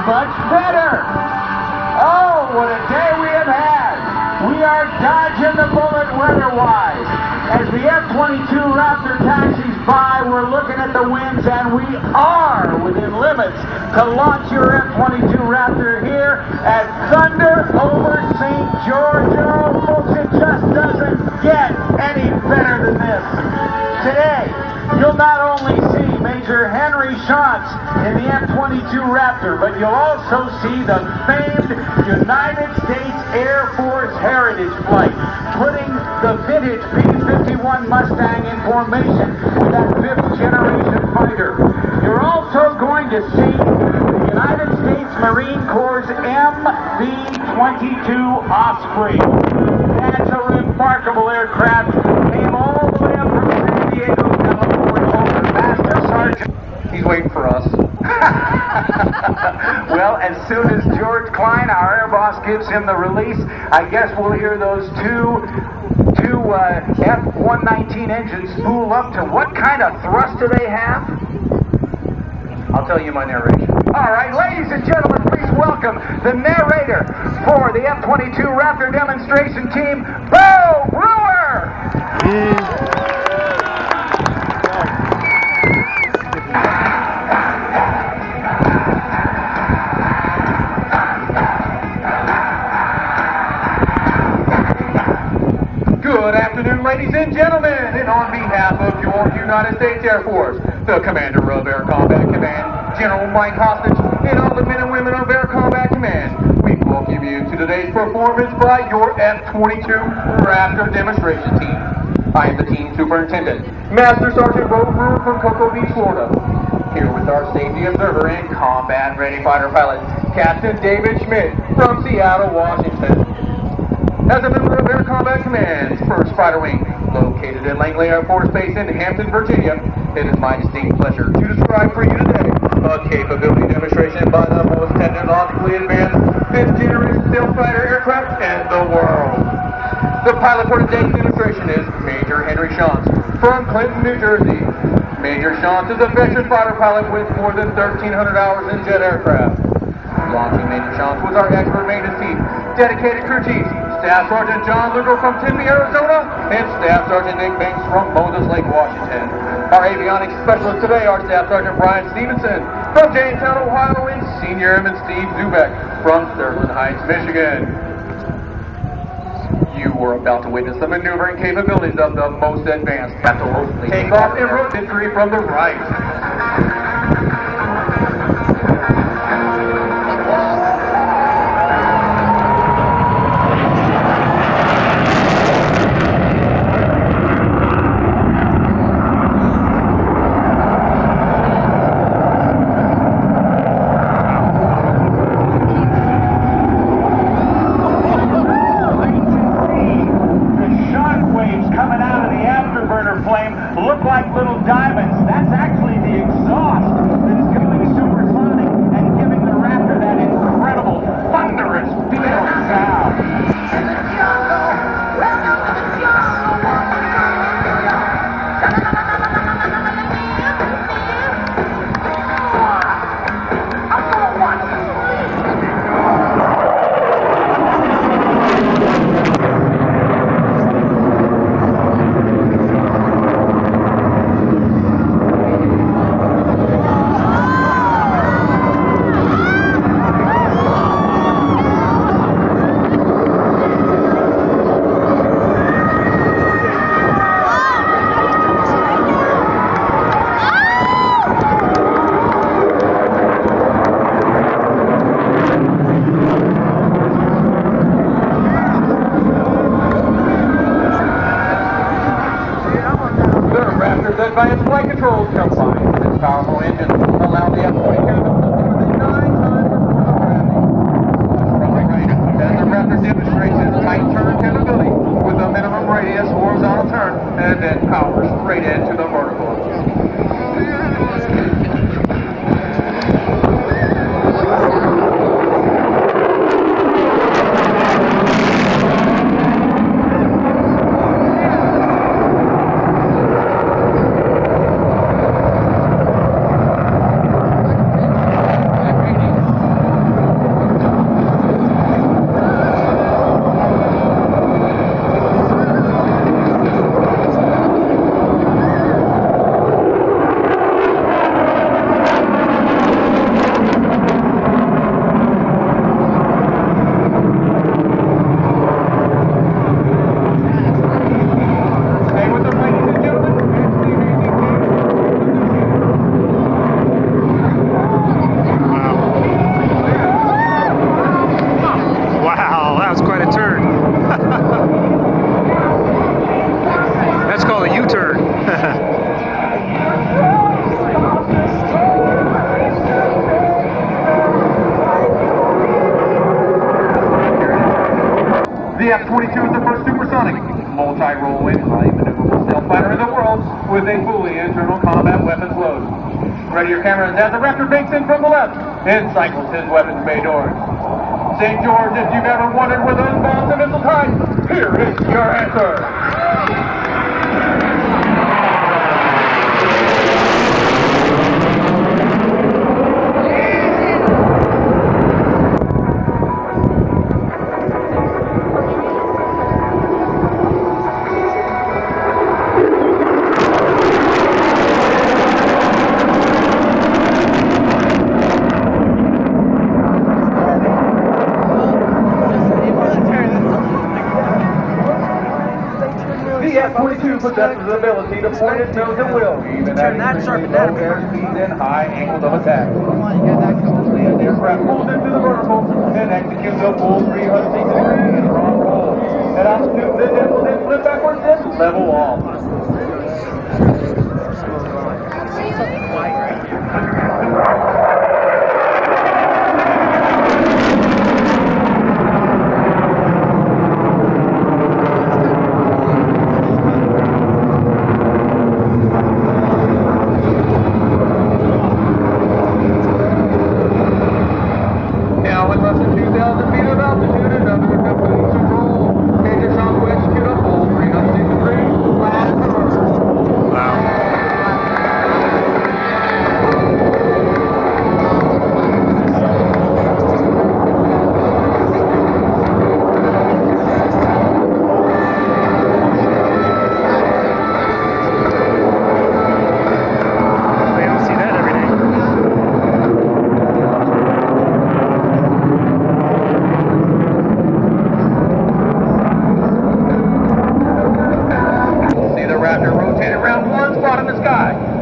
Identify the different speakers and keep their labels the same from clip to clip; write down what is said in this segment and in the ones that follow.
Speaker 1: much better. Oh, what a day we have had. We are dodging the bullet weather-wise. As the F-22 Raptor taxis by, we're looking at the winds, and we are within limits to launch your F-22 Raptor here at Thunder over St. George. Oh, folks, it just doesn't get any better than this. Today, you'll not only see Major Henry Shantz in the F-22 Raptor, but you'll also see the famed United States Air Force Heritage Flight, putting the vintage P51 Mustang in formation with that fifth-generation fighter. You're also going to see the United States Marine Corps' MV-22 Osprey. That's a remarkable aircraft. Came all the way up from San Diego, California, over Master Sergeant.
Speaker 2: He's waiting for us.
Speaker 1: Well, as soon as George Klein, our air boss, gives him the release, I guess we'll hear those two F-119 engines spool up to what kind of thrust do they have?
Speaker 2: I'll tell you my narration.
Speaker 1: All right, ladies and gentlemen, please welcome the narrator for the F-22 Raptor demonstration team, Bo Brewer!
Speaker 2: Good afternoon, ladies and gentlemen, and on behalf of your United States Air Force, the Commander of Air Combat Command, General Mike Hostage, and all the men and women of Air Combat Command, we welcome you to today's performance by your F-22 Raptor demonstration team. I am the team superintendent, Master Sergeant Bo Brewer from Cocoa Beach, Florida. Here with our safety observer and combat-ready fighter pilot, Captain David Schmidt from Seattle, Washington. As a member of Air Combat Command's 1st Fighter Wing, located at Langley Air Force Base in Hampton, Virginia, it is my distinct pleasure to describe for you today a capability demonstration by the most technologically advanced 5th-generation stealth fighter aircraft in the world. The pilot for today's demonstration is Major Henry Shantz from Clinton, New Jersey. Major Shantz is a veteran fighter pilot with more than 1,300 hours in jet aircraft. Launching Major Shantz was our expert maintenance team, dedicated crew chiefs, Staff Sergeant John Lugo from Tempe, Arizona, and Staff Sergeant Nick Banks from Moses Lake, Washington. Our avionics specialists today are Staff Sergeant Brian Stevenson from Jamestown, Ohio, and Senior Airman Steve Zubek from Sterling Heights, Michigan. You are about to witness the maneuvering capabilities of the most advanced takeoff and road entry from the right.
Speaker 1: Look like little diamonds. That's actually the exhaust
Speaker 2: F-22 is the first supersonic, multi-role-in, high-maneuverable stealth fighter in the world with a fully internal combat weapons load. Ready your cameras as the Raptor bakes in from the left and cycles his weapons bay doors. St. George, if you've ever wondered where those bombs and missiles hide, here is your answer. The F-22 possesses the ability to point its nose at will, even at extremely low airspeed and high angles of attack. The aircraft pulls into the vertical and executes a full 360-degree and wrong roll. At altitude, the jet will then flip backwards and level off.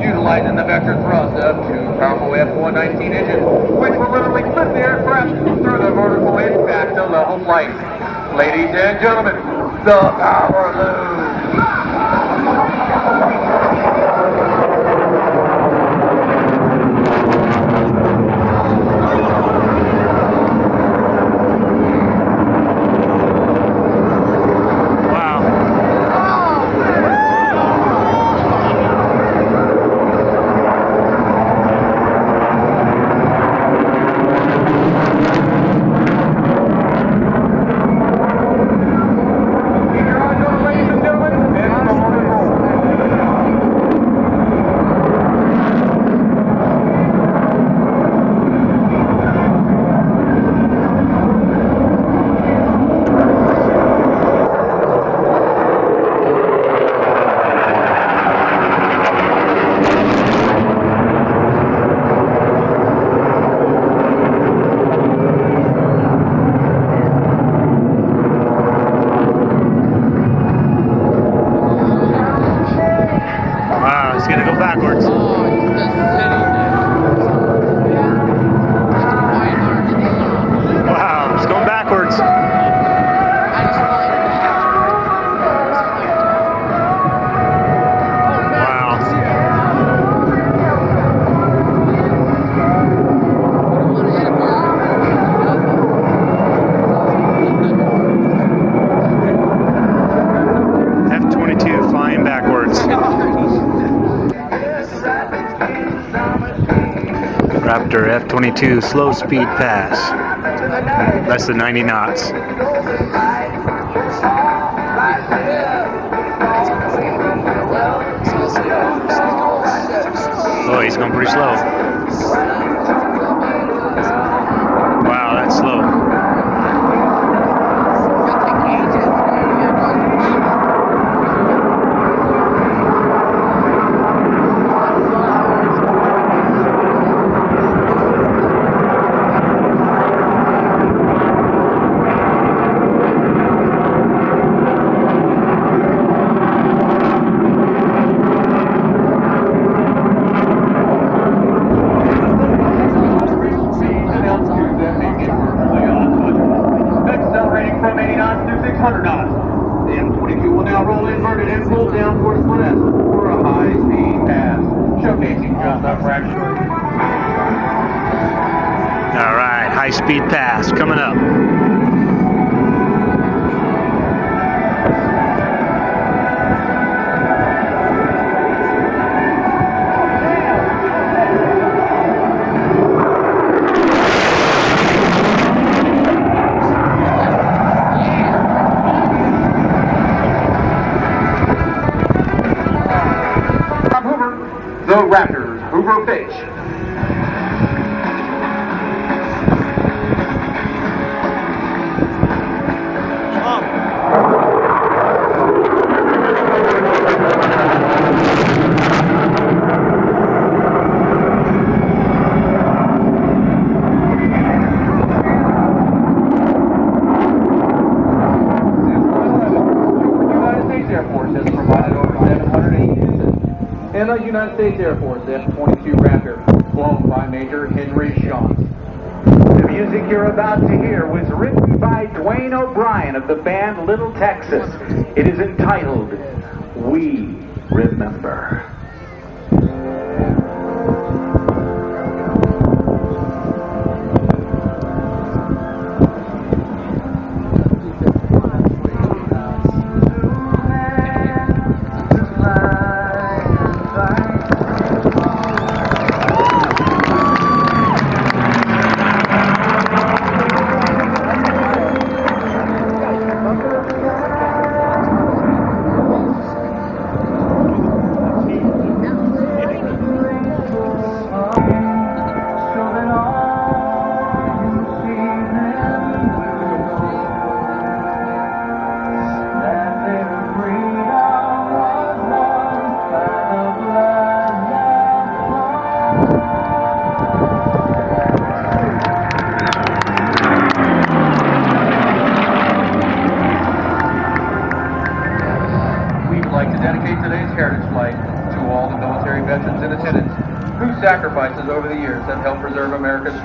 Speaker 2: Utilizing the vector thrust of two powerful F-119 engines, which will literally flip the aircraft through the vertical and back to level flight. Ladies and gentlemen, the power loom.
Speaker 3: It's gonna go backwards. Wow, it's going backwards. F-22 flying backwards. Raptor F-22 slow speed pass, less than 90 knots. Oh, he's going pretty slow. Wow, that's slow. The M22 will now roll inverted and pull down towards Split S for a high-speed pass, showcasing just a fraction. All right, high-speed pass coming up.
Speaker 2: the Raptors Hoover Pitch. In the United States Air Force, the F-22 Raptor, flown by Major Henry Shaw.
Speaker 4: The music you're about to hear was written by Dwayne O'Brien of the band Little Texas. It is entitled, We Remember.
Speaker 2: Like to dedicate today's Heritage Flight to all the military veterans in attendance whose sacrifices over the years have helped preserve America's